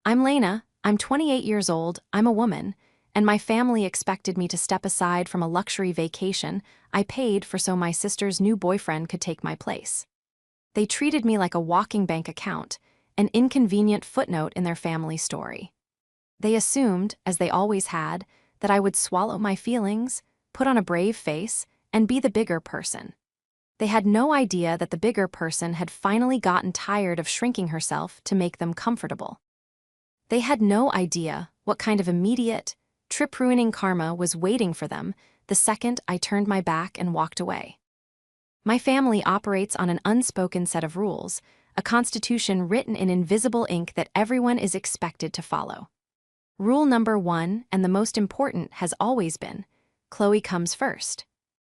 I'm Lena, I'm 28 years old, I'm a woman, and my family expected me to step aside from a luxury vacation I paid for so my sister's new boyfriend could take my place. They treated me like a walking bank account, an inconvenient footnote in their family story. They assumed, as they always had, that I would swallow my feelings, put on a brave face, and be the bigger person. They had no idea that the bigger person had finally gotten tired of shrinking herself to make them comfortable. They had no idea what kind of immediate, trip-ruining karma was waiting for them the second I turned my back and walked away. My family operates on an unspoken set of rules, a constitution written in invisible ink that everyone is expected to follow. Rule number 1, and the most important, has always been, Chloe comes first.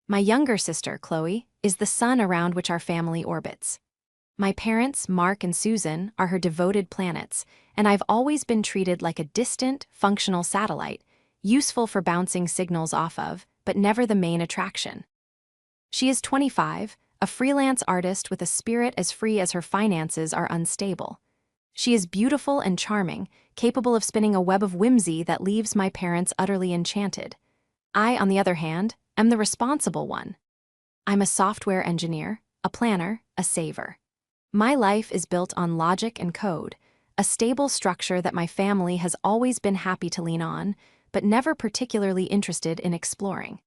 My younger sister, Chloe, is the sun around which our family orbits. My parents, Mark and Susan, are her devoted planets, and I've always been treated like a distant, functional satellite, useful for bouncing signals off of, but never the main attraction. She is 25, a freelance artist with a spirit as free as her finances are unstable. She is beautiful and charming, capable of spinning a web of whimsy that leaves my parents utterly enchanted. I, on the other hand, am the responsible one. I'm a software engineer, a planner, a saver. My life is built on logic and code, a stable structure that my family has always been happy to lean on, but never particularly interested in exploring.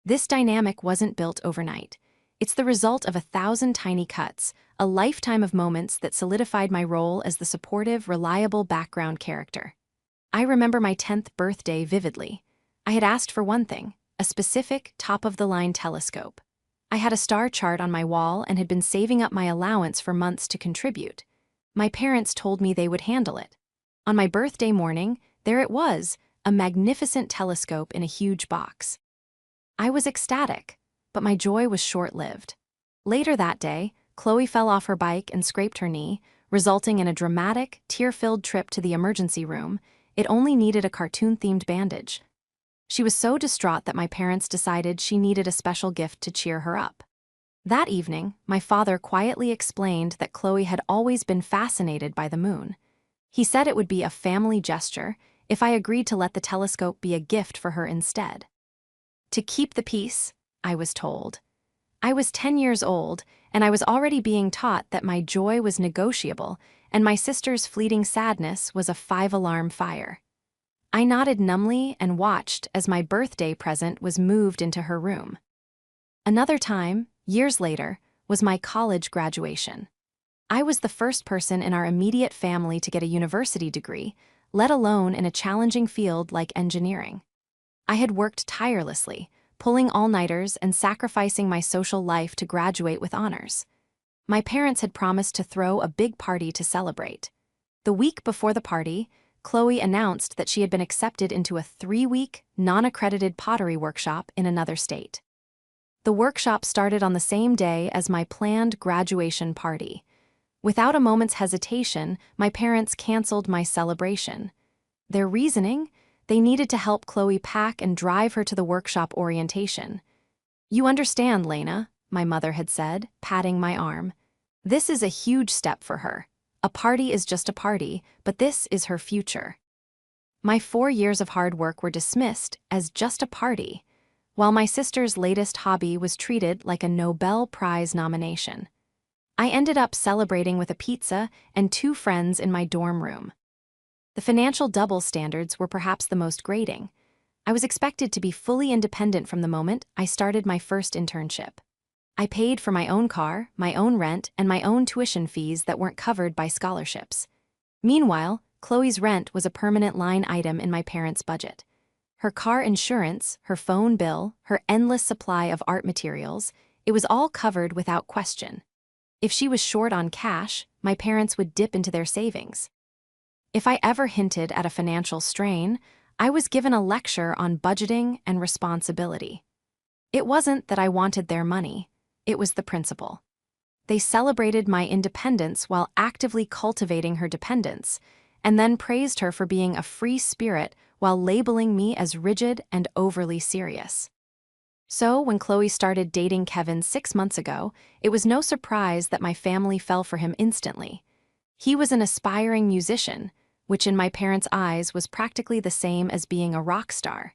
This dynamic wasn't built overnight. It's the result of 1,000 tiny cuts, a lifetime of moments that solidified my role as the supportive, reliable background character. I remember my 10th birthday vividly. I had asked for one thing, a specific, top-of-the-line telescope. I had a star chart on my wall and had been saving up my allowance for months to contribute. My parents told me they would handle it. On my birthday morning, there it was, a magnificent telescope in a huge box. I was ecstatic, but my joy was short-lived. Later that day, Chloe fell off her bike and scraped her knee, resulting in a dramatic, tear-filled trip to the emergency room. It only needed a cartoon-themed bandage. She was so distraught that my parents decided she needed a special gift to cheer her up. That evening, my father quietly explained that Chloe had always been fascinated by the moon. He said it would be a family gesture if I agreed to let the telescope be a gift for her instead. To keep the peace, I was told. I was 10 years old, and I was already being taught that my joy was negotiable, and my sister's fleeting sadness was a 5-alarm fire. I nodded numbly and watched as my birthday present was moved into her room. Another time, years later, was my college graduation. I was the first person in our immediate family to get a university degree, let alone in a challenging field like engineering. I had worked tirelessly, pulling all-nighters and sacrificing my social life to graduate with honors. My parents had promised to throw a big party to celebrate. The week before the party, Chloe announced that she had been accepted into a 3-week, non-accredited pottery workshop in another state. The workshop started on the same day as my planned graduation party. Without a moment's hesitation, my parents canceled my celebration. Their reasoning? They needed to help Chloe pack and drive her to the workshop orientation. "You understand, Lena," my mother had said, patting my arm. "This is a huge step for her. A party is just a party, but this is her future." My 4 years of hard work were dismissed as just a party, while my sister's latest hobby was treated like a Nobel Prize nomination. I ended up celebrating with a pizza and 2 friends in my dorm room. The financial double standards were perhaps the most grating. I was expected to be fully independent from the moment I started my first internship. I paid for my own car, my own rent, and my own tuition fees that weren't covered by scholarships. Meanwhile, Chloe's rent was a permanent line item in my parents' budget. Her car insurance, her phone bill, her endless supply of art materials, it was all covered without question. If she was short on cash, my parents would dip into their savings. If I ever hinted at a financial strain, I was given a lecture on budgeting and responsibility. It wasn't that I wanted their money. It was the principle. They celebrated my independence while actively cultivating her dependence, and then praised her for being a free spirit while labeling me as rigid and overly serious. So, when Chloe started dating Kevin 6 months ago, it was no surprise that my family fell for him instantly. He was an aspiring musician, which in my parents' eyes was practically the same as being a rock star.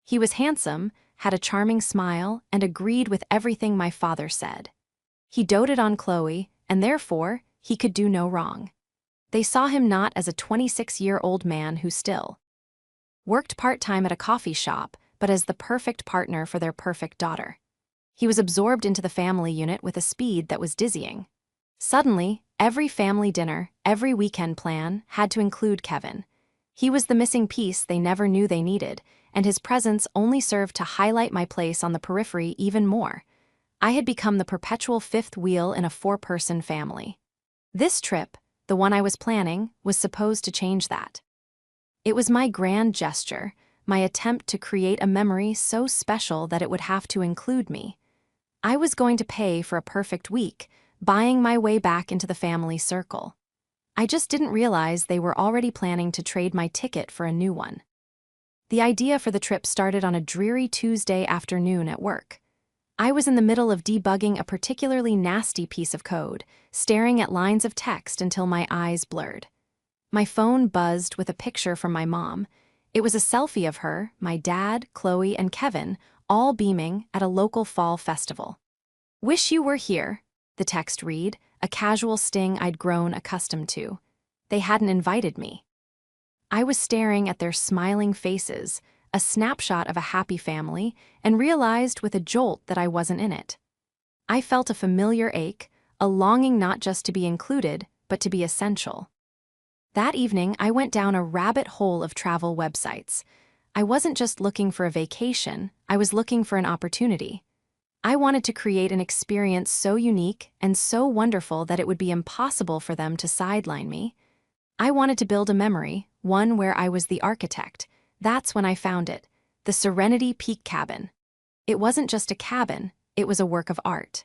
He was handsome, had a charming smile, and agreed with everything my father said. He doted on Chloe, and therefore, he could do no wrong. They saw him not as a 26-year-old man who still worked part-time at a coffee shop, but as the perfect partner for their perfect daughter. He was absorbed into the family unit with a speed that was dizzying. Suddenly, every family dinner, every weekend plan, had to include Kevin. He was the missing piece they never knew they needed, and his presence only served to highlight my place on the periphery even more. I had become the perpetual fifth wheel in a four-person family. This trip, the one I was planning, was supposed to change that. It was my grand gesture, my attempt to create a memory so special that it would have to include me. I was going to pay for a perfect week, buying my way back into the family circle. I just didn't realize they were already planning to trade my ticket for a new one. The idea for the trip started on a dreary Tuesday afternoon at work. I was in the middle of debugging a particularly nasty piece of code, staring at lines of text until my eyes blurred. My phone buzzed with a picture from my mom. It was a selfie of her, my dad, Chloe, and Kevin, all beaming at a local fall festival. "Wish you were here," the text read, a casual sting I'd grown accustomed to. They hadn't invited me. I was staring at their smiling faces, a snapshot of a happy family, and realized with a jolt that I wasn't in it. I felt a familiar ache, a longing not just to be included, but to be essential. That evening, I went down a rabbit hole of travel websites. I wasn't just looking for a vacation, I was looking for an opportunity. I wanted to create an experience so unique and so wonderful that it would be impossible for them to sideline me. I wanted to build a memory, one where I was the architect. That's when I found it, the Serenity Peak Cabin. It wasn't just a cabin, it was a work of art.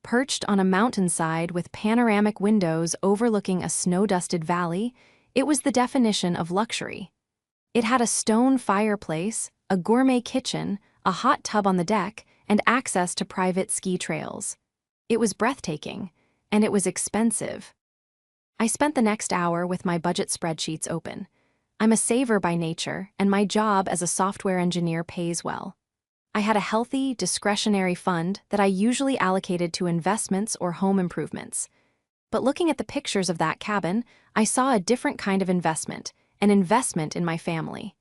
Perched on a mountainside with panoramic windows overlooking a snow-dusted valley, it was the definition of luxury. It had a stone fireplace, a gourmet kitchen, a hot tub on the deck, and access to private ski trails. It was breathtaking, and it was expensive. I spent the next hour with my budget spreadsheets open. I'm a saver by nature, and my job as a software engineer pays well. I had a healthy, discretionary fund that I usually allocated to investments or home improvements. But looking at the pictures of that cabin, I saw a different kind of investment, an investment in my family,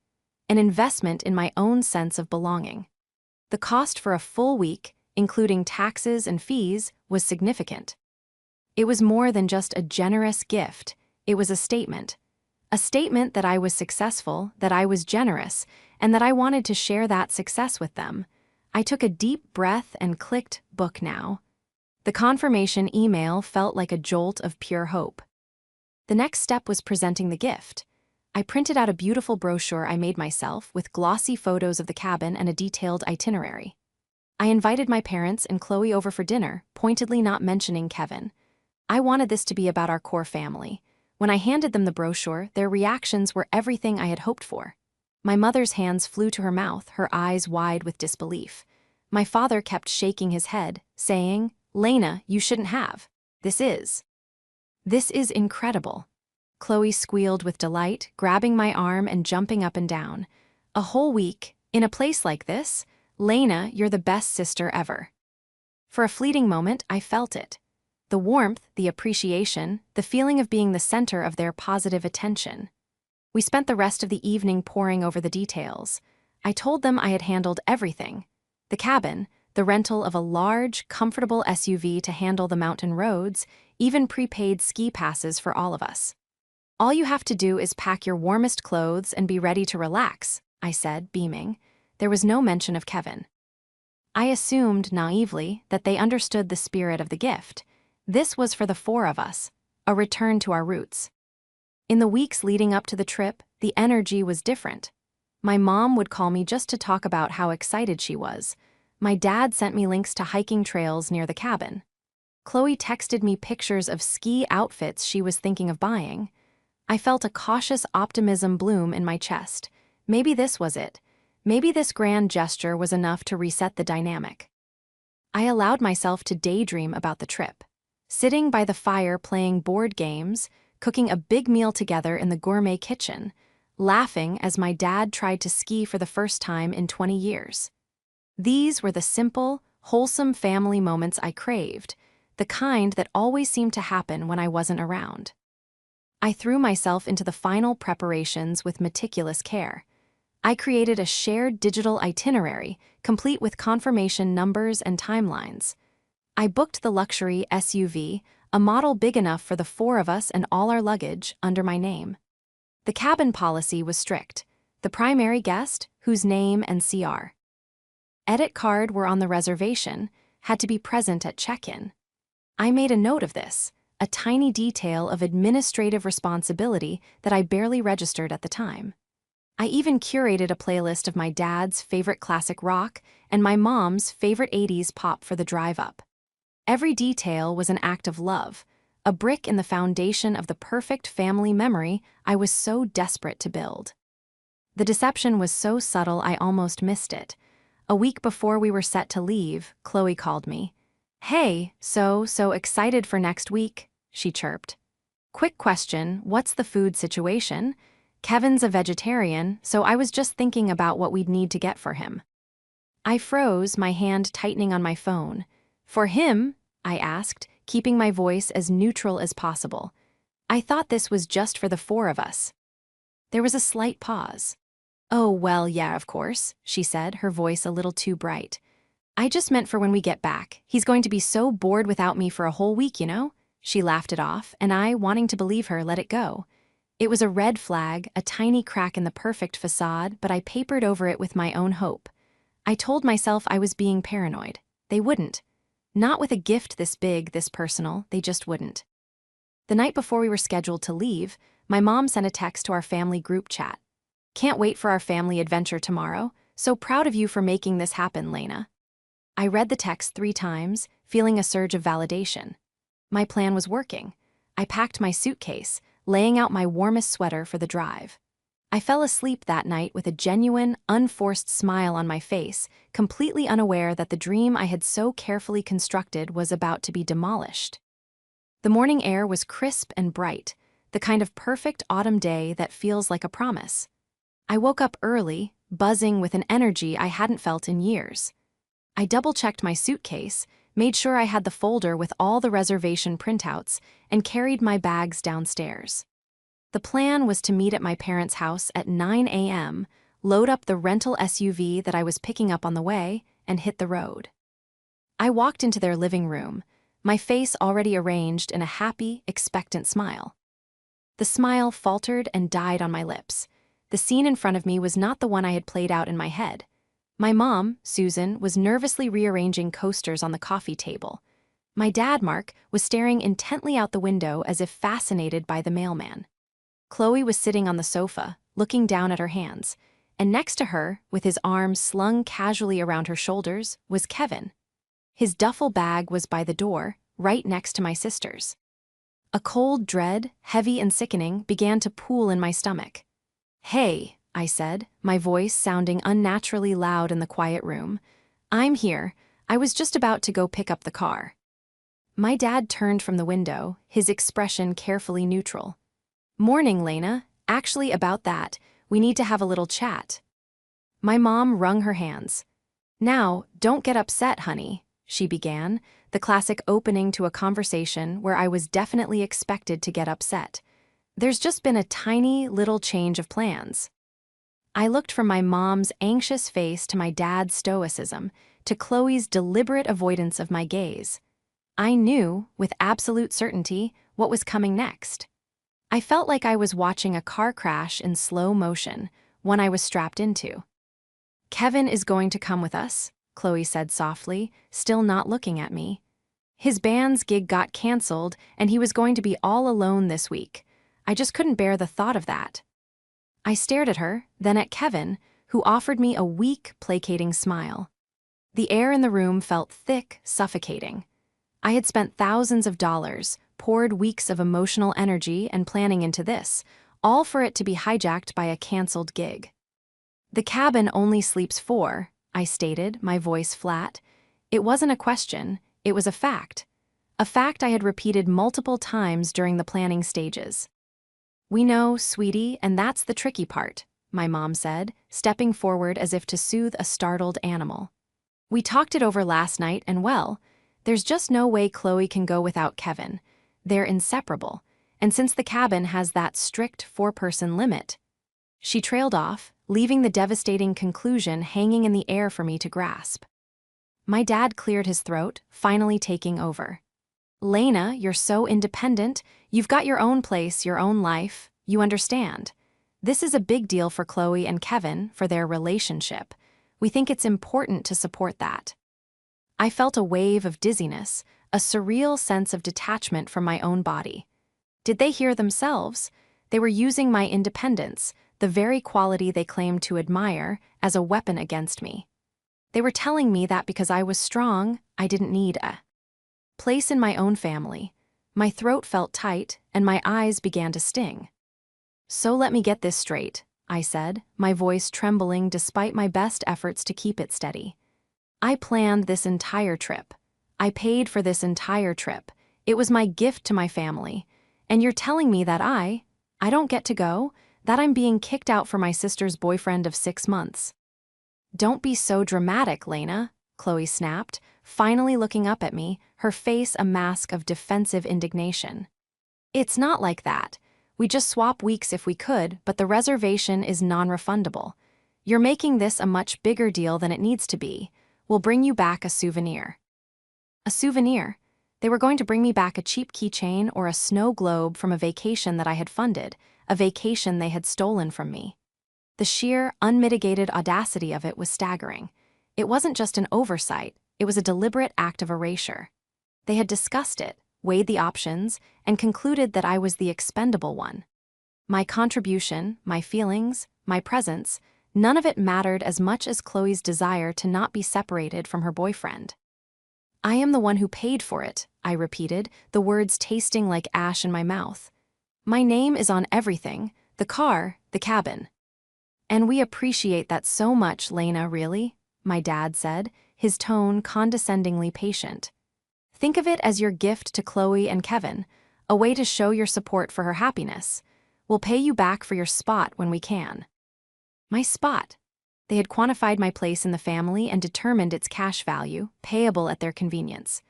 an investment in my own sense of belonging. The cost for a full week, including taxes and fees, was significant. It was more than just a generous gift, it was a statement. A statement that I was successful, that I was generous, and that I wanted to share that success with them. I took a deep breath and clicked book now. The confirmation email felt like a jolt of pure hope. The next step was presenting the gift. I printed out a beautiful brochure I made myself with glossy photos of the cabin and a detailed itinerary. I invited my parents and Chloe over for dinner, pointedly not mentioning Kevin. I wanted this to be about our core family. When I handed them the brochure, their reactions were everything I had hoped for. My mother's hands flew to her mouth, her eyes wide with disbelief. My father kept shaking his head, saying, "Lena, you shouldn't have. This is incredible." Chloe squealed with delight, grabbing my arm and jumping up and down. "A whole week, in a place like this? Lena, you're the best sister ever." For a fleeting moment, I felt it. The warmth, the appreciation, the feeling of being the center of their positive attention. We spent the rest of the evening poring over the details. I told them I had handled everything. The cabin, the rental of a large, comfortable SUV to handle the mountain roads, even prepaid ski passes for all of us. "All you have to do is pack your warmest clothes and be ready to relax," I said, beaming. There was no mention of Kevin. I assumed, naively, that they understood the spirit of the gift. This was for the four of us, a return to our roots. In the weeks leading up to the trip, the energy was different. My mom would call me just to talk about how excited she was. My dad sent me links to hiking trails near the cabin. Chloe texted me pictures of ski outfits she was thinking of buying. I felt a cautious optimism bloom in my chest. Maybe this was it. Maybe this grand gesture was enough to reset the dynamic. I allowed myself to daydream about the trip. Sitting by the fire playing board games, cooking a big meal together in the gourmet kitchen, laughing as my dad tried to ski for the first time in 20 years. These were the simple, wholesome family moments I craved, the kind that always seemed to happen when I wasn't around. I threw myself into the final preparations with meticulous care. I created a shared digital itinerary, complete with confirmation numbers and timelines. I booked the luxury SUV, a model big enough for the four of us and all our luggage, under my name. The cabin policy was strict. The primary guest, whose name and CR. Edit card were on the reservation, had to be present at check-in. I made a note of this, a tiny detail of administrative responsibility that I barely registered at the time. I even curated a playlist of my dad's favorite classic rock and my mom's favorite 80s pop for the drive-up. Every detail was an act of love, a brick in the foundation of the perfect family memory I was so desperate to build. The deception was so subtle I almost missed it. A week before we were set to leave, Chloe called me. "Hey, so excited for next week," she chirped. "Quick question, what's the food situation? Kevin's a vegetarian, so I was just thinking about what we'd need to get for him." I froze, my hand tightening on my phone. "For him?" I asked, keeping my voice as neutral as possible. "I thought this was just for the four of us." There was a slight pause. "Oh, well, yeah, of course," she said, her voice a little too bright. "I just meant for when we get back. He's going to be so bored without me for a whole week, you know?" She laughed it off, and I, wanting to believe her, let it go. It was a red flag, a tiny crack in the perfect facade, but I papered over it with my own hope. I told myself I was being paranoid. They wouldn't. Not with a gift this big, this personal, they just wouldn't. The night before we were scheduled to leave, my mom sent a text to our family group chat. "Can't wait for our family adventure tomorrow. So proud of you for making this happen, Lena." I read the text 3 times, feeling a surge of validation. My plan was working. I packed my suitcase, laying out my warmest sweater for the drive. I fell asleep that night with a genuine, unforced smile on my face, completely unaware that the dream I had so carefully constructed was about to be demolished. The morning air was crisp and bright, the kind of perfect autumn day that feels like a promise. I woke up early, buzzing with an energy I hadn't felt in years. I double-checked my suitcase, made sure I had the folder with all the reservation printouts, and carried my bags downstairs. The plan was to meet at my parents' house at 9 a.m., load up the rental SUV that I was picking up on the way, and hit the road. I walked into their living room, my face already arranged in a happy, expectant smile. The smile faltered and died on my lips. The scene in front of me was not the one I had played out in my head. My mom, Susan, was nervously rearranging coasters on the coffee table. My dad, Mark, was staring intently out the window as if fascinated by the mailman. Chloe was sitting on the sofa, looking down at her hands, and next to her, with his arms slung casually around her shoulders, was Kevin. His duffel bag was by the door, right next to my sister's. A cold dread, heavy and sickening, began to pool in my stomach. "Hey," I said, my voice sounding unnaturally loud in the quiet room. "I'm here. I was just about to go pick up the car." My dad turned from the window, his expression carefully neutral. "Morning, Lena. Actually, about that, we need to have a little chat." My mom wrung her hands. "Now, don't get upset, honey," she began, the classic opening to a conversation where I was definitely expected to get upset. "There's just been a tiny little change of plans." I looked from my mom's anxious face to my dad's stoicism, to Chloe's deliberate avoidance of my gaze. I knew, with absolute certainty, what was coming next. I felt like I was watching a car crash in slow motion, one I was strapped into. "Kevin is going to come with us," Chloe said softly, still not looking at me. "His band's gig got canceled, and he was going to be all alone this week. I just couldn't bear the thought of that." I stared at her, then at Kevin, who offered me a weak, placating smile. The air in the room felt thick, suffocating. I had spent thousands of dollars, poured weeks of emotional energy and planning into this, all for it to be hijacked by a canceled gig. "The cabin only sleeps 4, I stated, my voice flat. It wasn't a question, it was a fact. a fact I had repeated multiple times during the planning stages. "We know, sweetie, and that's the tricky part," my mom said, stepping forward as if to soothe a startled animal. "We talked it over last night, and well, there's just no way Chloe can go without Kevin. They're inseparable, and since the cabin has that strict four-person limit..." She trailed off, leaving the devastating conclusion hanging in the air for me to grasp. My dad cleared his throat, finally taking over. "Lena, you're so independent. You've got your own place, your own life. You understand. This is a big deal for Chloe and Kevin, for their relationship. We think it's important to support that." I felt a wave of dizziness, a surreal sense of detachment from my own body. Did they hear themselves? They were using my independence, the very quality they claimed to admire, as a weapon against me. They were telling me that because I was strong, I didn't need a place in my own family. My throat felt tight, and my eyes began to sting. "So let me get this straight," I said, my voice trembling despite my best efforts to keep it steady. "I planned this entire trip. I paid for this entire trip. It was my gift to my family. And you're telling me that I don't get to go? That I'm being kicked out for my sister's boyfriend of 6 months?" "Don't be so dramatic, Lena," Chloe snapped, finally looking up at me, her face a mask of defensive indignation. "It's not like that. We just swap weeks if we could, but the reservation is non-refundable. You're making this a much bigger deal than it needs to be. We'll bring you back a souvenir." A souvenir? They were going to bring me back a cheap keychain or a snow globe from a vacation that I had funded, a vacation they had stolen from me. The sheer, unmitigated audacity of it was staggering. It wasn't just an oversight, it was a deliberate act of erasure. They had discussed it, weighed the options, and concluded that I was the expendable one. My contribution, my feelings, my presence, none of it mattered as much as Chloe's desire to not be separated from her boyfriend. "I am the one who paid for it," I repeated, the words tasting like ash in my mouth. "My name is on everything, the car, the cabin." "And we appreciate that so much, Lena, really," my dad said, his tone condescendingly patient. "Think of it as your gift to Chloe and Kevin, a way to show your support for her happiness. We'll pay you back for your spot when we can." My spot. They had quantified my place in the family and determined its cash value, payable at their convenience.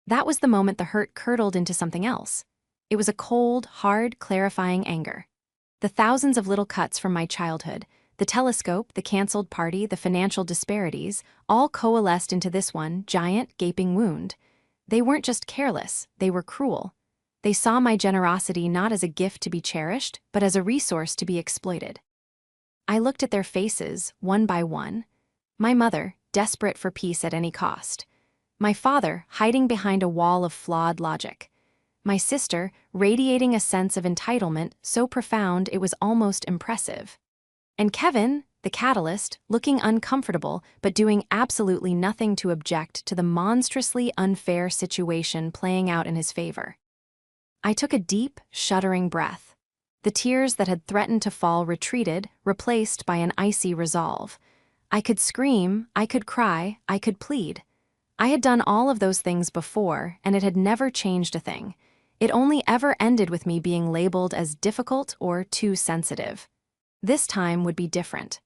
That was the moment the hurt curdled into something else. It was a cold, hard, clarifying anger. The thousands of little cuts from my childhood, the telescope, the canceled party, the financial disparities, all coalesced into this one giant, gaping wound. They weren't just careless, they were cruel. They saw my generosity not as a gift to be cherished, but as a resource to be exploited. I looked at their faces, one by one. My mother, desperate for peace at any cost. My father, hiding behind a wall of flawed logic. My sister, radiating a sense of entitlement so profound it was almost impressive. And Kevin, the catalyst, looking uncomfortable but doing absolutely nothing to object to the monstrously unfair situation playing out in his favor. I took a deep, shuddering breath. The tears that had threatened to fall retreated, replaced by an icy resolve. I could scream, I could cry, I could plead. I had done all of those things before, and it had never changed a thing. It only ever ended with me being labeled as difficult or too sensitive. This time would be different.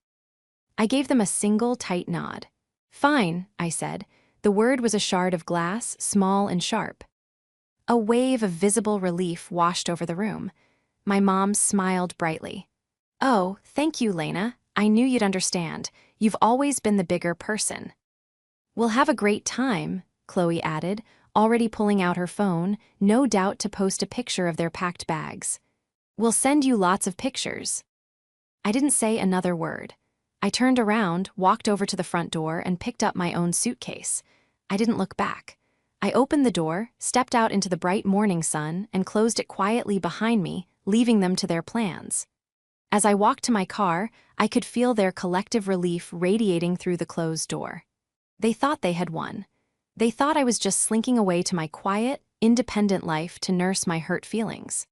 I gave them a single tight nod. "Fine," I said. The word was a shard of glass, small and sharp. A wave of visible relief washed over the room. My mom smiled brightly. "Oh, thank you, Lena. I knew you'd understand. You've always been the bigger person." "We'll have a great time," Chloe added, already pulling out her phone, no doubt to post a picture of their packed bags. "We'll send you lots of pictures." I didn't say another word. I turned around, walked over to the front door, and picked up my own suitcase. I didn't look back. I opened the door, stepped out into the bright morning sun, and closed it quietly behind me, leaving them to their plans. As I walked to my car, I could feel their collective relief radiating through the closed door. They thought they had won. They thought I was just slinking away to my quiet, independent life to nurse my hurt feelings.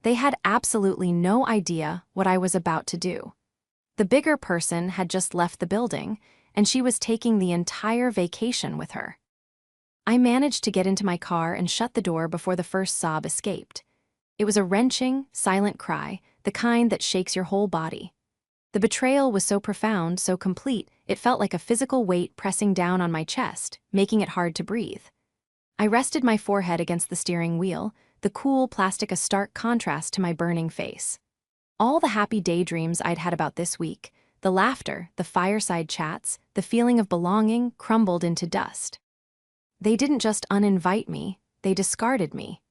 They had absolutely no idea what I was about to do. The bigger person had just left the building, and she was taking the entire vacation with her. I managed to get into my car and shut the door before the first sob escaped. It was a wrenching, silent cry, the kind that shakes your whole body. The betrayal was so profound, so complete, it felt like a physical weight pressing down on my chest, making it hard to breathe. I rested my forehead against the steering wheel, the cool plastic a stark contrast to my burning face. All the happy daydreams I'd had about this week, the laughter, the fireside chats, the feeling of belonging crumbled into dust. They didn't just uninvite me, they discarded me.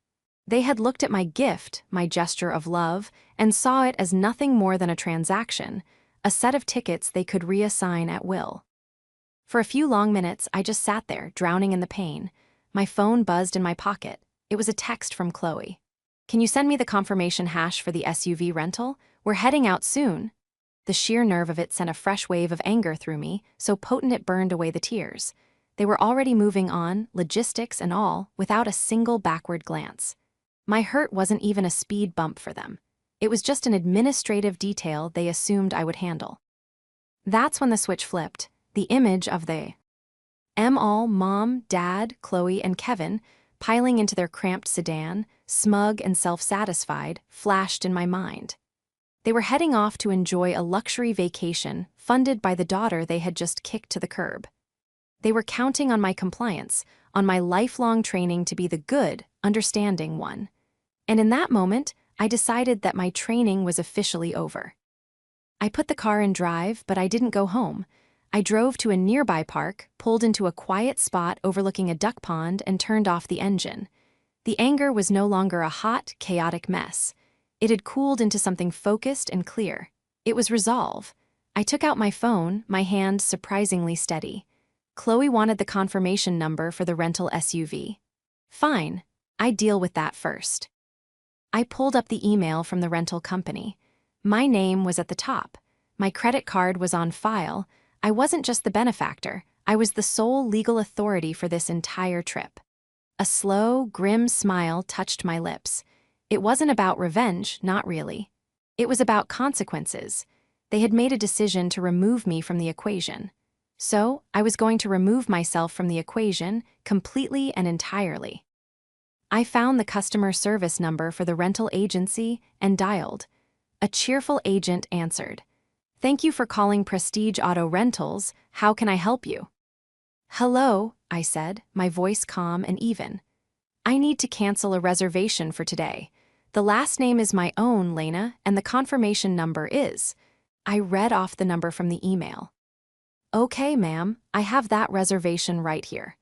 They had looked at my gift, my gesture of love, and saw it as nothing more than a transaction, a set of tickets they could reassign at will. For a few long minutes, I just sat there, drowning in the pain. My phone buzzed in my pocket. It was a text from Chloe. "Can you send me the confirmation hash for the SUV rental? We're heading out soon." The sheer nerve of it sent a fresh wave of anger through me, so potent it burned away the tears. They were already moving on, logistics and all, without a single backward glance. My hurt wasn't even a speed bump for them. It was just an administrative detail they assumed I would handle. That's when the switch flipped. The image of the all Mom, Dad, Chloe, and Kevin, piling into their cramped sedan, smug and self-satisfied, flashed in my mind. They were heading off to enjoy a luxury vacation funded by the daughter they had just kicked to the curb. They were counting on my compliance, on my lifelong training to be the good, understanding one. And in that moment, I decided that my training was officially over. I put the car in drive, but I didn't go home. I drove to a nearby park, pulled into a quiet spot overlooking a duck pond, and turned off the engine. The anger was no longer a hot, chaotic mess. It had cooled into something focused and clear. It was resolve. I took out my phone, my hand surprisingly steady. Chloe wanted the confirmation number for the rental SUV. Fine, I'd deal with that first. I pulled up the email from the rental company. My name was at the top. My credit card was on file. I wasn't just the benefactor, I was the sole legal authority for this entire trip. A slow, grim smile touched my lips. It wasn't about revenge, not really. It was about consequences. They had made a decision to remove me from the equation. So, I was going to remove myself from the equation, completely and entirely. I found the customer service number for the rental agency and dialed. A cheerful agent answered. "Thank you for calling Prestige Auto Rentals. How can I help you?" "Hello," I said, my voice calm and even. "I need to cancel a reservation for today. The last name is my own, Lena, and the confirmation number is..." I read off the number from the email. "Okay, ma'am, I have that reservation right here.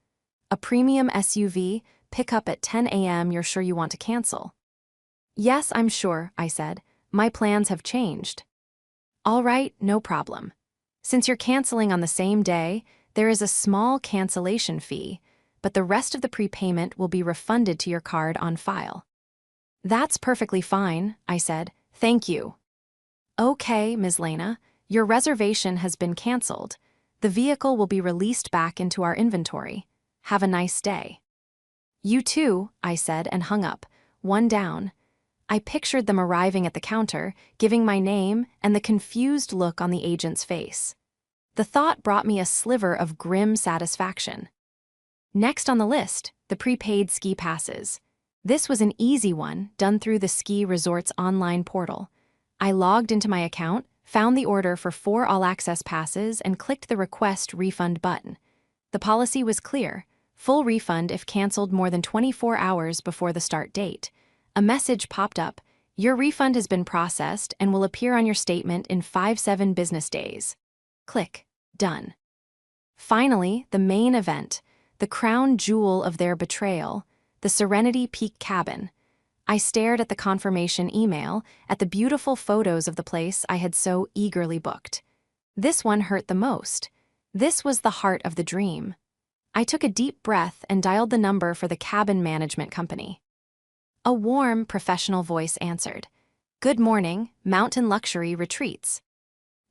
A premium SUV, pick up at 10 a.m. You're sure you want to cancel?" "Yes, I'm sure," I said. "My plans have changed." "All right, no problem. Since you're canceling on the same day, there is a small cancellation fee, but the rest of the prepayment will be refunded to your card on file." "That's perfectly fine," I said. "Thank you." "Okay, Ms. Lena, your reservation has been canceled. The vehicle will be released back into our inventory. Have a nice day." "You too," I said and hung up, one down. I pictured them arriving at the counter, giving my name, and the confused look on the agent's face. The thought brought me a sliver of grim satisfaction. Next on the list, the prepaid ski passes. This was an easy one, done through the ski resort's online portal. I logged into my account, found the order for 4 all-access passes, and clicked the Request Refund button. The policy was clear: full refund if canceled more than 24 hours before the start date. A message popped up: "Your refund has been processed and will appear on your statement in 5-7 business days." Click. Done. Finally, the main event, the crown jewel of their betrayal, the Serenity Peak cabin. I stared at the confirmation email, at the beautiful photos of the place I had so eagerly booked. This one hurt the most. This was the heart of the dream. I took a deep breath and dialed the number for the cabin management company. A warm, professional voice answered. "Good morning, Mountain Luxury Retreats."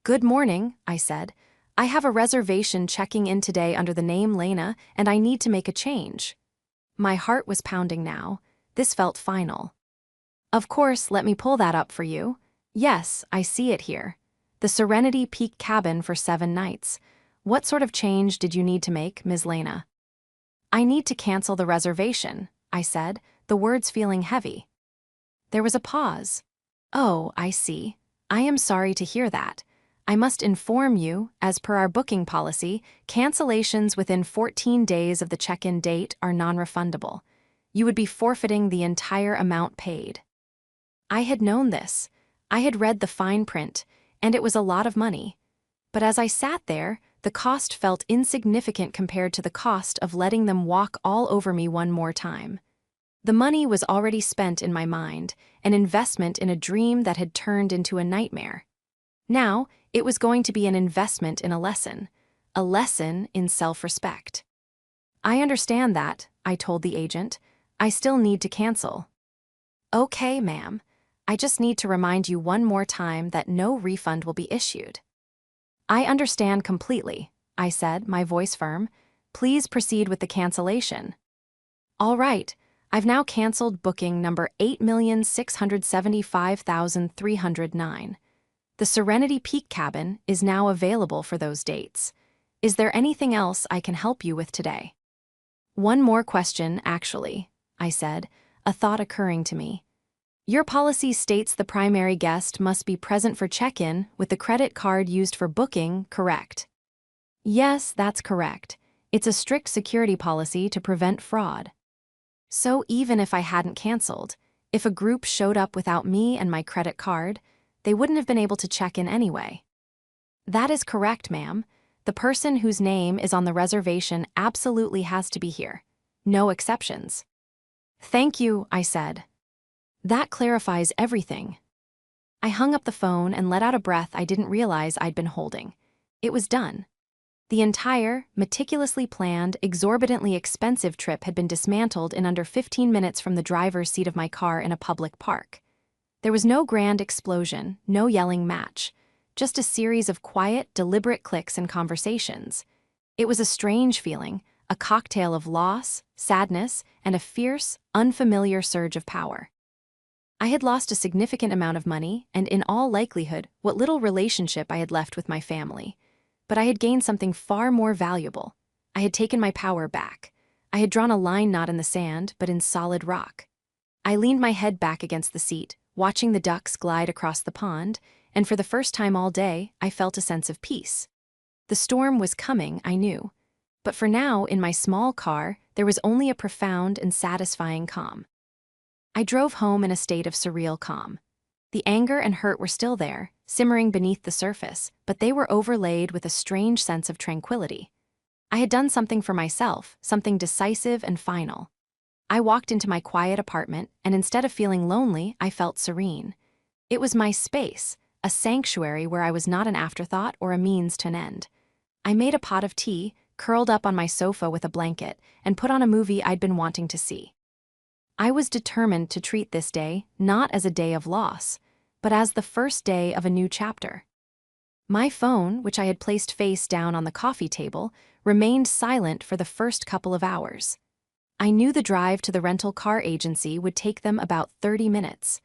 "Good morning," I said. "I have a reservation checking in today under the name Lena, and I need to make a change." My heart was pounding now. This felt final. "Of course, let me pull that up for you. Yes, I see it here. The Serenity Peak cabin for 7 nights. What sort of change did you need to make, Ms. Lena?" I need to cancel the reservation, I said, the words feeling heavy. There was a pause. Oh, I see. I am sorry to hear that. I must inform you, as per our booking policy, cancellations within 14 days of the check-in date are non-refundable. You would be forfeiting the entire amount paid. I had known this. I had read the fine print, and it was a lot of money. But as I sat there, the cost felt insignificant compared to the cost of letting them walk all over me one more time. The money was already spent in my mind, an investment in a dream that had turned into a nightmare. Now, it was going to be an investment in a lesson in self-respect. I understand that, I told the agent. I still need to cancel. Okay, ma'am. I just need to remind you one more time that no refund will be issued. I understand completely, I said, my voice firm. Please proceed with the cancellation. All right, I've now canceled booking number 8,675,309. The Serenity Peak cabin is now available for those dates. Is there anything else I can help you with today? One more question, actually, I said, a thought occurring to me. Your policy states the primary guest must be present for check-in with the credit card used for booking, correct? Yes, that's correct. It's a strict security policy to prevent fraud. So even if I hadn't canceled, if a group showed up without me and my credit card, they wouldn't have been able to check in anyway. That is correct, ma'am. The person whose name is on the reservation absolutely has to be here. No exceptions. Thank you, I said. That clarifies everything. I hung up the phone and let out a breath I didn't realize I'd been holding. It was done. The entire, meticulously planned, exorbitantly expensive trip had been dismantled in under 15 minutes from the driver's seat of my car in a public park. There was no grand explosion, no yelling match, just a series of quiet, deliberate clicks and conversations. It was a strange feeling, a cocktail of loss, sadness, and a fierce, unfamiliar surge of power. I had lost a significant amount of money and, in all likelihood, what little relationship I had left with my family. But I had gained something far more valuable. I had taken my power back. I had drawn a line not in the sand, but in solid rock. I leaned my head back against the seat, watching the ducks glide across the pond, and for the first time all day, I felt a sense of peace. The storm was coming, I knew. But for now, in my small car, there was only a profound and satisfying calm. I drove home in a state of surreal calm. The anger and hurt were still there, simmering beneath the surface, but they were overlaid with a strange sense of tranquility. I had done something for myself, something decisive and final. I walked into my quiet apartment, and instead of feeling lonely, I felt serene. It was my space, a sanctuary where I was not an afterthought or a means to an end. I made a pot of tea, curled up on my sofa with a blanket, and put on a movie I'd been wanting to see. I was determined to treat this day not as a day of loss, but as the first day of a new chapter. My phone, which I had placed face down on the coffee table, remained silent for the first couple of hours. I knew the drive to the rental car agency would take them about 30 minutes.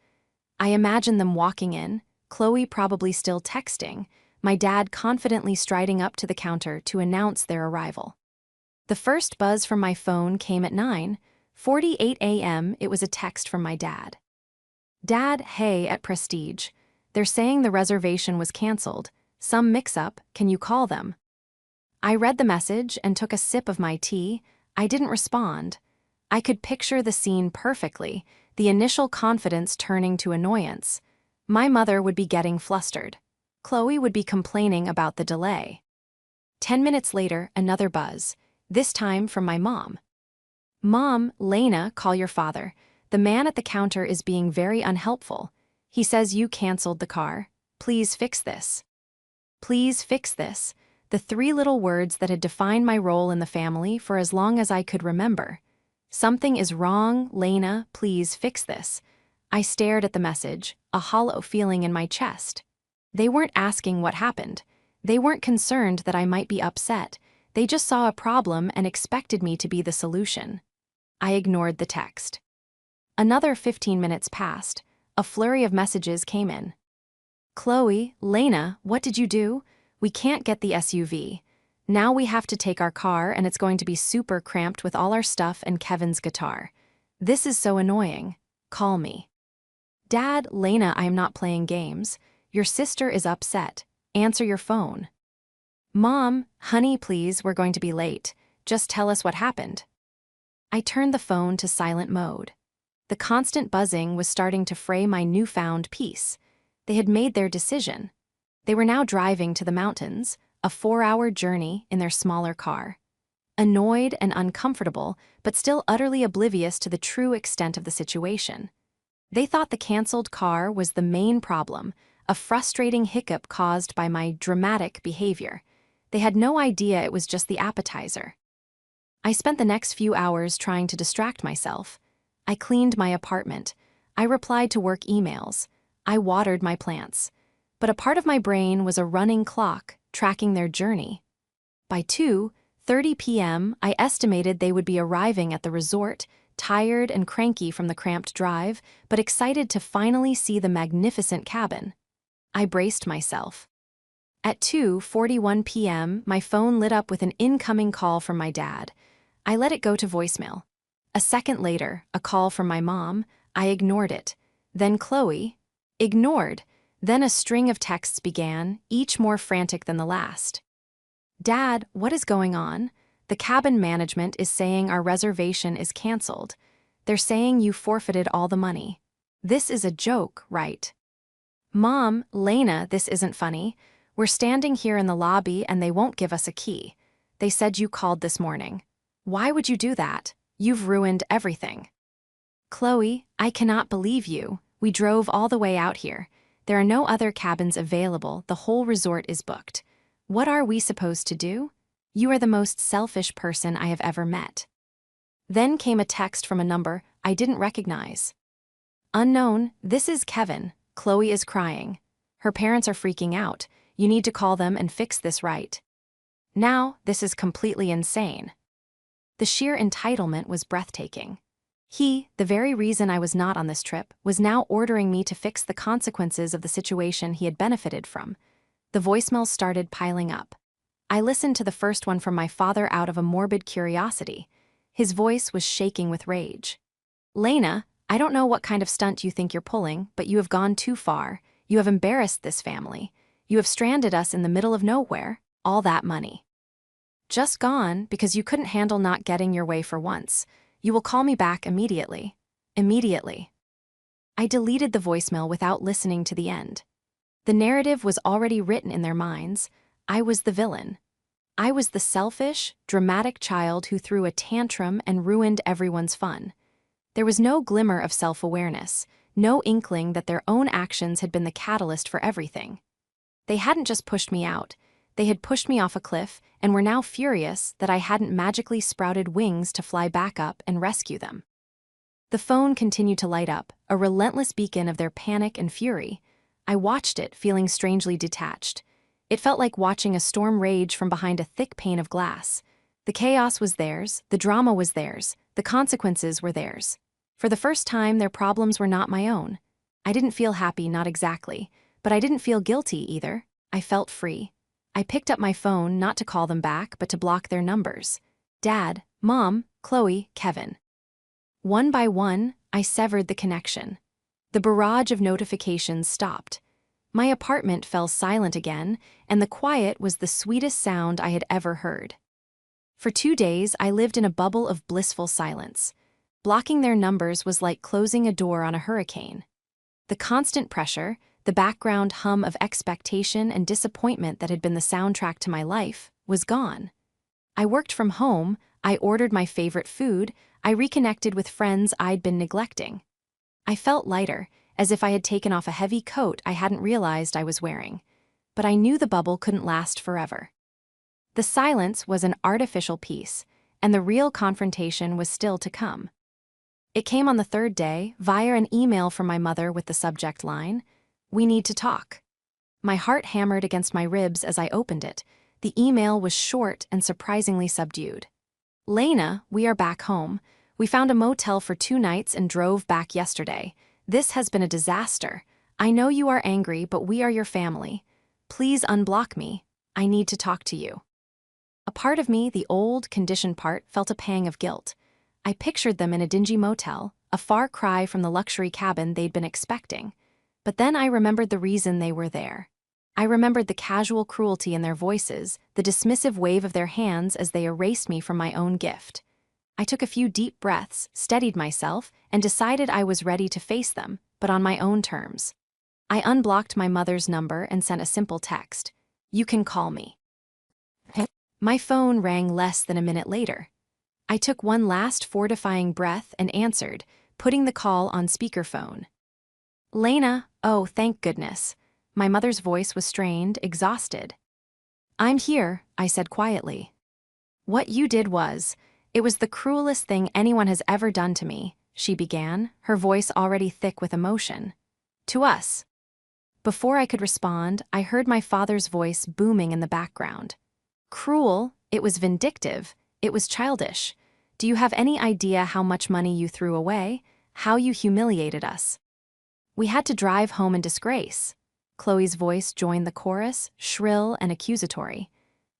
I imagined them walking in, Chloe probably still texting, my dad confidently striding up to the counter to announce their arrival. The first buzz from my phone came at 9:48 a.m. It was a text from my dad. Dad, hey, at Prestige. They're saying the reservation was canceled. Some mix-up, can you call them? I read the message and took a sip of my tea. I didn't respond. I could picture the scene perfectly, the initial confidence turning to annoyance. My mother would be getting flustered. Chloe would be complaining about the delay. 10 minutes later, another buzz, this time from my mom. Mom, Lena, call your father. The man at the counter is being very unhelpful. He says you canceled the car. Please fix this. Please fix this. The three little words that had defined my role in the family for as long as I could remember. Something is wrong, Lena, please fix this. I stared at the message, a hollow feeling in my chest. They weren't asking what happened. They weren't concerned that I might be upset. They just saw a problem and expected me to be the solution. I ignored the text. Another 15 minutes passed. A flurry of messages came in. Chloe, Lena, what did you do? We can't get the SUV. Now we have to take our car and it's going to be super cramped with all our stuff and Kevin's guitar. This is so annoying. Call me. Dad, Lena, I am not playing games. Your sister is upset. Answer your phone. Mom, honey, please, we're going to be late. Just tell us what happened. I turned the phone to silent mode. The constant buzzing was starting to fray my newfound peace. They had made their decision. They were now driving to the mountains, a 4-hour journey in their smaller car. Annoyed and uncomfortable, but still utterly oblivious to the true extent of the situation. They thought the canceled car was the main problem, a frustrating hiccup caused by my dramatic behavior. They had no idea it was just the appetizer. I spent the next few hours trying to distract myself. I cleaned my apartment. I replied to work emails. I watered my plants. But a part of my brain was a running clock, tracking their journey. By 2:30 p.m., I estimated they would be arriving at the resort, tired and cranky from the cramped drive, but excited to finally see the magnificent cabin. I braced myself. At 2:41 p.m., my phone lit up with an incoming call from my dad. I let it go to voicemail. A second later, a call from my mom. I ignored it. Then Chloe. Ignored. Then a string of texts began, each more frantic than the last. Dad, what is going on? The cabin management is saying our reservation is canceled. They're saying you forfeited all the money. This is a joke, right? Mom, Lena, this isn't funny. We're standing here in the lobby and they won't give us a key. They said you called this morning. Why would you do that? You've ruined everything. Chloe, I cannot believe you. We drove all the way out here. There are no other cabins available. The whole resort is booked. What are we supposed to do? You are the most selfish person I have ever met. Then came a text from a number I didn't recognize. Unknown, this is Kevin. Chloe is crying. Her parents are freaking out. You need to call them and fix this right now. This is completely insane. The sheer entitlement was breathtaking. He, the very reason I was not on this trip, was now ordering me to fix the consequences of the situation he had benefited from. The voicemails started piling up. I listened to the first one from my father out of a morbid curiosity. His voice was shaking with rage. Lena, I don't know what kind of stunt you think you're pulling, but you have gone too far. You have embarrassed this family. You have stranded us in the middle of nowhere. All that money. Just gone because you couldn't handle not getting your way for once. You will call me back immediately. Immediately. I deleted the voicemail without listening to the end. The narrative was already written in their minds. I was the villain. I was the selfish, dramatic child who threw a tantrum and ruined everyone's fun. There was no glimmer of self-awareness, no inkling that their own actions had been the catalyst for everything. They hadn't just pushed me out. They had pushed me off a cliff and were now furious that I hadn't magically sprouted wings to fly back up and rescue them. The phone continued to light up, a relentless beacon of their panic and fury. I watched it, feeling strangely detached. It felt like watching a storm rage from behind a thick pane of glass. The chaos was theirs, the drama was theirs, the consequences were theirs. For the first time, their problems were not my own. I didn't feel happy, not exactly, but I didn't feel guilty either. I felt free. I picked up my phone not to call them back, but to block their numbers. Dad, Mom, Chloe, Kevin. One by one, I severed the connection. The barrage of notifications stopped. My apartment fell silent again, and the quiet was the sweetest sound I had ever heard. For 2 days, I lived in a bubble of blissful silence. Blocking their numbers was like closing a door on a hurricane. The constant pressure, the background hum of expectation and disappointment that had been the soundtrack to my life, was gone. I worked from home, I ordered my favorite food, I reconnected with friends I'd been neglecting. I felt lighter, as if I had taken off a heavy coat I hadn't realized I was wearing. But I knew the bubble couldn't last forever. The silence was an artificial peace, and the real confrontation was still to come. It came on the 3rd day, via an email from my mother with the subject line, "We need to talk." My heart hammered against my ribs as I opened it. The email was short and surprisingly subdued. Lena, we are back home. We found a motel for 2 nights and drove back yesterday. This has been a disaster. I know you are angry, but we are your family. Please unblock me. I need to talk to you. A part of me, the old, conditioned part, felt a pang of guilt. I pictured them in a dingy motel, a far cry from the luxury cabin they'd been expecting. But then I remembered the reason they were there. I remembered the casual cruelty in their voices, the dismissive wave of their hands as they erased me from my own gift. I took a few deep breaths, steadied myself, and decided I was ready to face them, but on my own terms. I unblocked my mother's number and sent a simple text. "You can call me." My phone rang less than a minute later. I took one last fortifying breath and answered, putting the call on speakerphone. "Lena, oh, thank goodness." My mother's voice was strained, exhausted. "I'm here," I said quietly. "What you did it was the cruelest thing anyone has ever done to me," she began, her voice already thick with emotion. "To us." Before I could respond, I heard my father's voice booming in the background. "Cruel, it was vindictive, it was childish. Do you have any idea how much money you threw away? How you humiliated us? We had to drive home in disgrace." Chloe's voice joined the chorus, shrill and accusatory.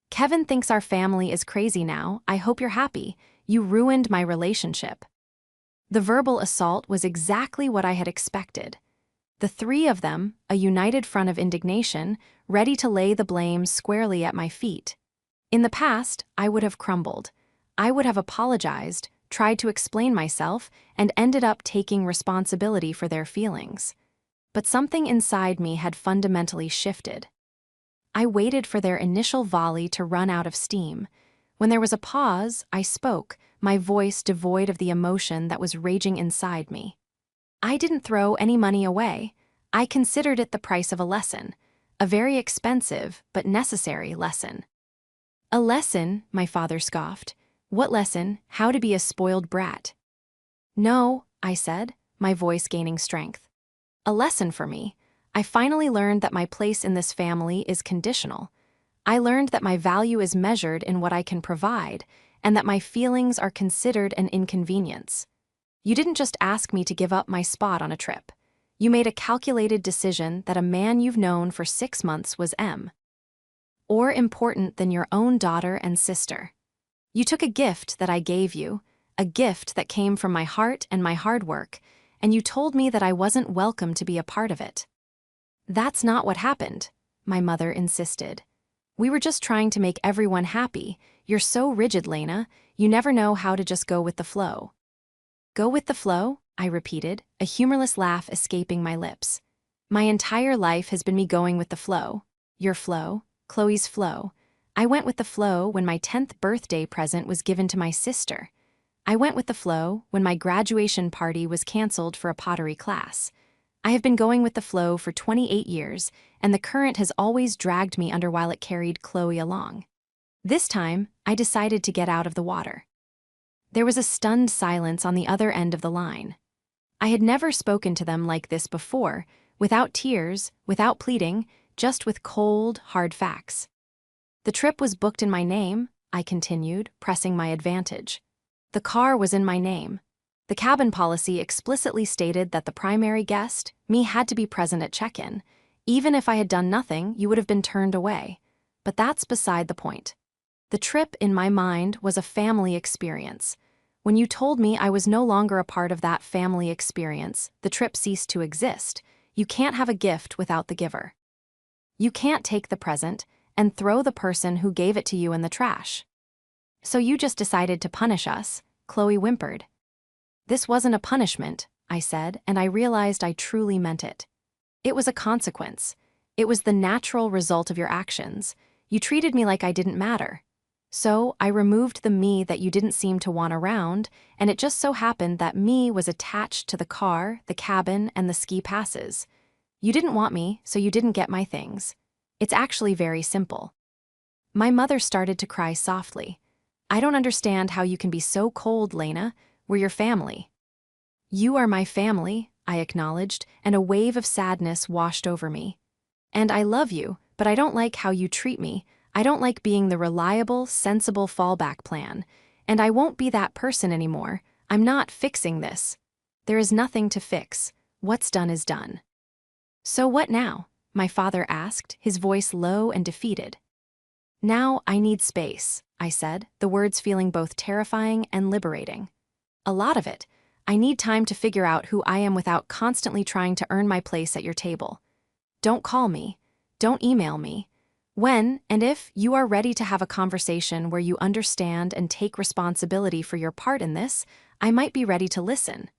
"Kevin thinks our family is crazy now. I hope you're happy. You ruined my relationship." The verbal assault was exactly what I had expected. The three of them, a united front of indignation, ready to lay the blame squarely at my feet. In the past, I would have crumbled. I would have apologized, tried to explain myself, and ended up taking responsibility for their feelings. But something inside me had fundamentally shifted. I waited for their initial volley to run out of steam. When there was a pause, I spoke, my voice devoid of the emotion that was raging inside me. "I didn't throw any money away. I considered it the price of a lesson, a very expensive but necessary lesson." "A lesson?" my father scoffed. "What lesson? How to be a spoiled brat?" "No," I said, my voice gaining strength. "A lesson for me. I finally learned that my place in this family is conditional. I learned that my value is measured in what I can provide, and that my feelings are considered an inconvenience. You didn't just ask me to give up my spot on a trip. You made a calculated decision that a man you've known for 6 months was or important than your own daughter and sister. You took a gift that I gave you, a gift that came from my heart and my hard work, and you told me that I wasn't welcome to be a part of it." "That's not what happened," my mother insisted. "We were just trying to make everyone happy. You're so rigid, Lena. You never know how to just go with the flow." "Go with the flow?" I repeated, a humorless laugh escaping my lips. "My entire life has been me going with the flow. Your flow, Chloe's flow. I went with the flow when my 10th birthday present was given to my sister. I went with the flow when my graduation party was canceled for a pottery class. I have been going with the flow for 28 years, and the current has always dragged me under while it carried Chloe along. This time, I decided to get out of the water." There was a stunned silence on the other end of the line. I had never spoken to them like this before, without tears, without pleading, just with cold, hard facts. "The trip was booked in my name," I continued, pressing my advantage. "The car was in my name. The cabin policy explicitly stated that the primary guest, me, had to be present at check-in. Even if I had done nothing, you would have been turned away. But that's beside the point. The trip, in my mind, was a family experience. When you told me I was no longer a part of that family experience, the trip ceased to exist. You can't have a gift without the giver. You can't take the present and throw the person who gave it to you in the trash. So you just decided to punish us," Chloe whimpered. "This wasn't a punishment," I said, and I realized I truly meant it. "It was a consequence. It was the natural result of your actions. You treated me like I didn't matter. So I removed the me that you didn't seem to want around, and it just so happened that me was attached to the car, the cabin, and the ski passes. You didn't want me, so you didn't get my things. It's actually very simple." My mother started to cry softly. "I don't understand how you can be so cold, Lena. We're your family." "You are my family," I acknowledged, and a wave of sadness washed over me. "And I love you, but I don't like how you treat me. I don't like being the reliable, sensible fallback plan. And I won't be that person anymore. I'm not fixing this. There is nothing to fix. What's done is done." "So what now?" my father asked, his voice low and defeated. "Now I need space," I said, the words feeling both terrifying and liberating. A lot of it. I need time to figure out who I am without constantly trying to earn my place at your table. Don't call me. Don't email me. When and if you are ready to have a conversation where you understand and take responsibility for your part in this, I might be ready to listen.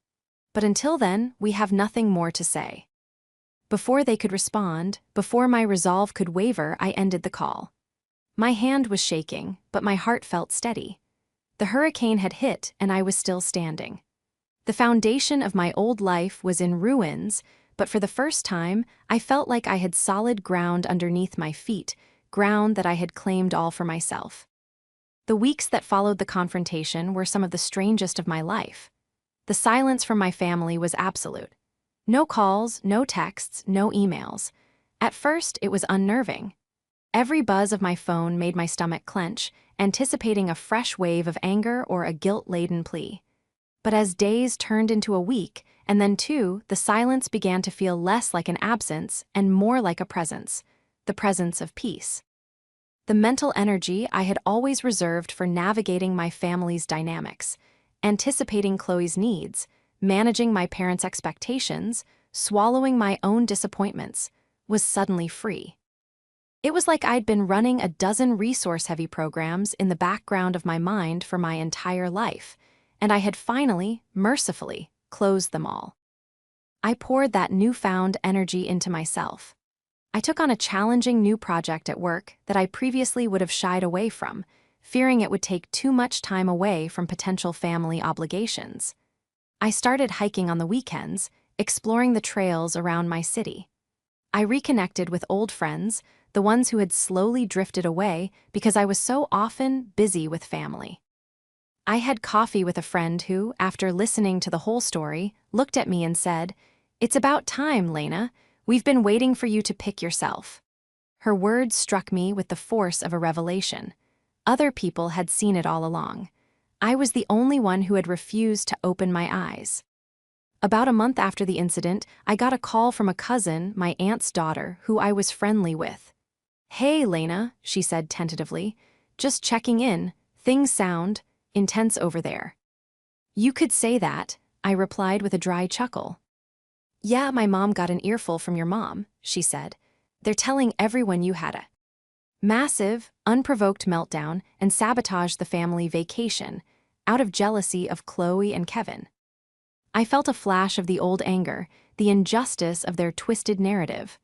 But until then, we have nothing more to say. Before they could respond, before my resolve could waver, I ended the call. My hand was shaking, but my heart felt steady. The hurricane had hit, and I was still standing. The foundation of my old life was in ruins, but for the first time, I felt like I had solid ground underneath my feet, ground that I had claimed all for myself. The weeks that followed the confrontation were some of the strangest of my life. The silence from my family was absolute. No calls, no texts, no emails. At first, it was unnerving. Every buzz of my phone made my stomach clench, anticipating a fresh wave of anger or a guilt-laden plea. But as days turned into a week, and then two, the silence began to feel less like an absence and more like a presence, the presence of peace. The mental energy I had always reserved for navigating my family's dynamics, anticipating Chloe's needs, managing my parents' expectations, swallowing my own disappointments, was suddenly free. It was like I'd been running a dozen resource-heavy programs in the background of my mind for my entire life, and I had finally, mercifully, closed them all. I poured that newfound energy into myself. I took on a challenging new project at work that I previously would have shied away from, fearing it would take too much time away from potential family obligations. I started hiking on the weekends, exploring the trails around my city. I reconnected with old friends, the ones who had slowly drifted away because I was so often busy with family. I had coffee with a friend who, after listening to the whole story, looked at me and said, "It's about time, Lena. We've been waiting for you to pick yourself." Her words struck me with the force of a revelation. Other people had seen it all along. I was the only one who had refused to open my eyes. About a month after the incident, I got a call from a cousin, my aunt's daughter, who I was friendly with. "Hey, Lena," she said tentatively. "Just checking in. Things sound intense over there." "You could say that," I replied with a dry chuckle. "Yeah, my mom got an earful from your mom," she said. "They're telling everyone you had a massive, unprovoked meltdown and sabotaged the family vacation, out of jealousy of Chloe and Kevin." I felt a flash of the old anger, the injustice of their twisted narrative.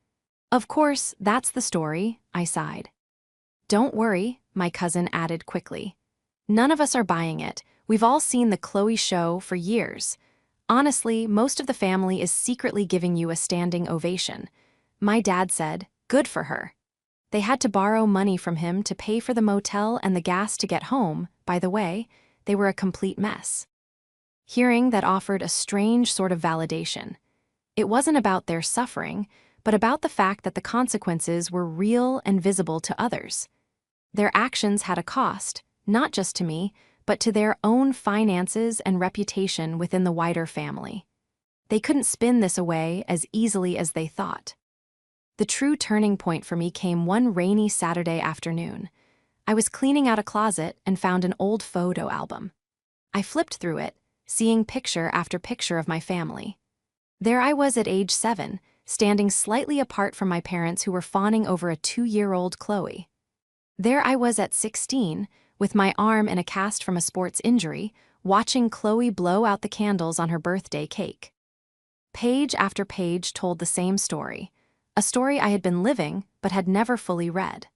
"Of course, that's the story," I sighed. "Don't worry," my cousin added quickly. "None of us are buying it. We've all seen the Chloe show for years. Honestly, most of the family is secretly giving you a standing ovation. My dad said, good for her. They had to borrow money from him to pay for the motel and the gas to get home. By the way, they were a complete mess." Hearing that offered a strange sort of validation. It wasn't about their suffering, but about the fact that the consequences were real and visible to others. Their actions had a cost, not just to me, but to their own finances and reputation within the wider family. They couldn't spin this away as easily as they thought. The true turning point for me came one rainy Saturday afternoon. I was cleaning out a closet and found an old photo album. I flipped through it, seeing picture after picture of my family. There I was at age 7, standing slightly apart from my parents who were fawning over a 2-year-old Chloe. There I was at 16, with my arm in a cast from a sports injury, watching Chloe blow out the candles on her birthday cake. Page after page told the same story, a story I had been living but had never fully read.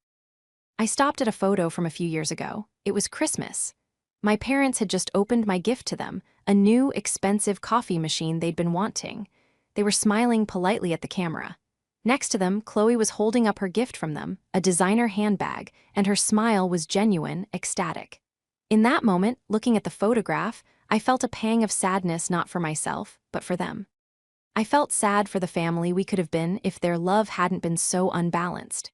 I stopped at a photo from a few years ago. It was Christmas. My parents had just opened my gift to them, a new, expensive coffee machine they'd been wanting. They were smiling politely at the camera. Next to them, Chloe was holding up her gift from them, a designer handbag, and her smile was genuine, ecstatic. In that moment, looking at the photograph, I felt a pang of sadness not for myself, but for them. I felt sad for the family we could have been if their love hadn't been so unbalanced.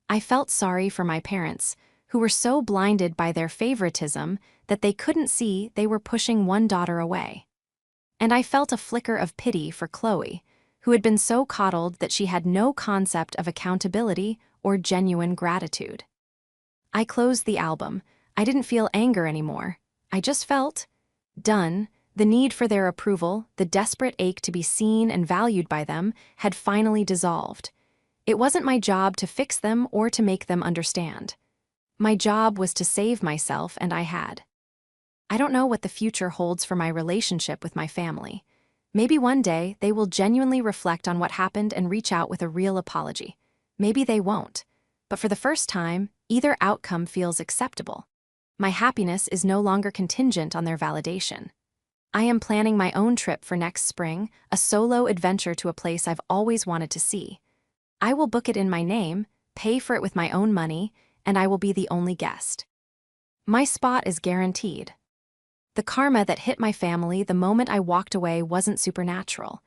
I felt sorry for my parents, who were so blinded by their favoritism that they couldn't see they were pushing one daughter away. And I felt a flicker of pity for Chloe, who had been so coddled that she had no concept of accountability or genuine gratitude. I closed the album, I didn't feel anger anymore. I just felt done. The need for their approval, the desperate ache to be seen and valued by them, had finally dissolved. It wasn't my job to fix them or to make them understand. My job was to save myself, and I had. I don't know what the future holds for my relationship with my family. Maybe one day they will genuinely reflect on what happened and reach out with a real apology. Maybe they won't. But for the first time, either outcome feels acceptable. My happiness is no longer contingent on their validation. I am planning my own trip for next spring, a solo adventure to a place I've always wanted to see. I will book it in my name, pay for it with my own money, and I will be the only guest. My spot is guaranteed. The karma that hit my family the moment I walked away wasn't supernatural.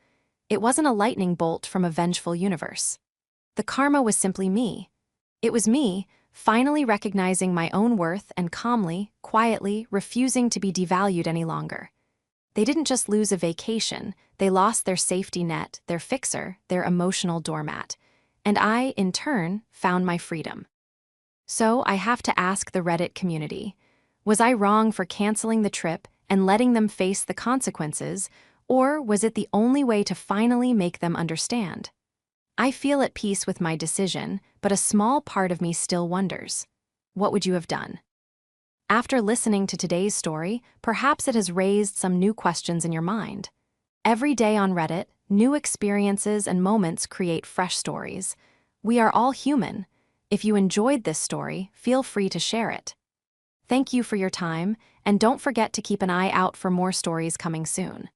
It wasn't a lightning bolt from a vengeful universe. The karma was simply me. It was me, finally recognizing my own worth and calmly, quietly, refusing to be devalued any longer. They didn't just lose a vacation, they lost their safety net, their fixer, their emotional doormat. And I, in turn, found my freedom. So I have to ask the Reddit community, was I wrong for canceling the trip and letting them face the consequences, or was it the only way to finally make them understand? I feel at peace with my decision, but a small part of me still wonders, what would you have done? After listening to today's story, perhaps it has raised some new questions in your mind. Every day on Reddit, new experiences and moments create fresh stories. We are all human. If you enjoyed this story, feel free to share it. Thank you for your time, and don't forget to keep an eye out for more stories coming soon.